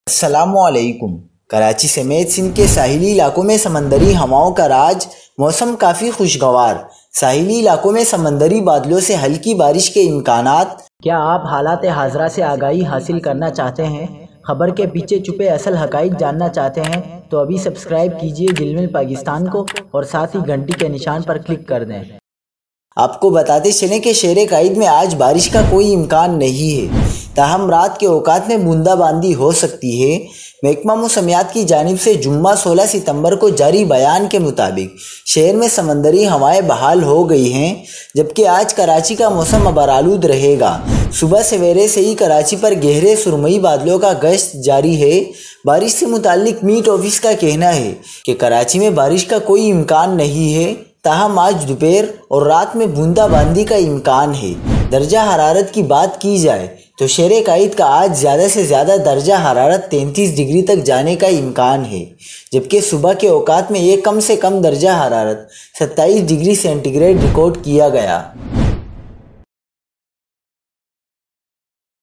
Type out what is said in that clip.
अस्सलामुअलैकुम। कराची समेत सिंध के साहिली इलाकों में समंदरी हवाओं का राज। मौसम काफ़ी खुशगवार। साहिली इलाकों में समंदरी बादलों से हल्की बारिश के इम्कानात। क्या आप हालात हाज़रा से आगाही हासिल करना चाहते हैं? खबर के पीछे छुपे असल हक़ाइक़ जानना चाहते हैं तो अभी सब्सक्राइब कीजिए दिलमिल पाकिस्तान को और साथ ही घंटी के निशान पर क्लिक कर दें। आपको बताते चलें कि शहर कायद में आज बारिश का कोई इम्कान नहीं है, ताहम रात के औकात में बूंदाबांदी हो सकती है। महकमा मौसमियात की जानिब से जुम्मा 16 सितंबर को जारी बयान के मुताबिक शहर में समंदरी हवाएं बहाल हो गई हैं, जबकि आज कराची का मौसम अबरालूद रहेगा। सुबह सवेरे से ही कराची पर गहरे सुरमई बादलों का गश्त जारी है। बारिश से मुताल्लिक मीट ऑफिस का कहना है कि कराची में बारिश का कोई इम्कान नहीं है, ताहम आज दोपहर और रात में बूंदाबांदी का इम्कान है। दर्जा हरारत की बात की जाए तो शहर कायद का आज ज़्यादा से ज़्यादा दर्जा हरारत 33 डिग्री तक जाने का इम्कान है, जबकि सुबह के औकात में एक कम से कम दर्जा हरारत 27 डिग्री सेंटीग्रेड रिकॉर्ड किया गया।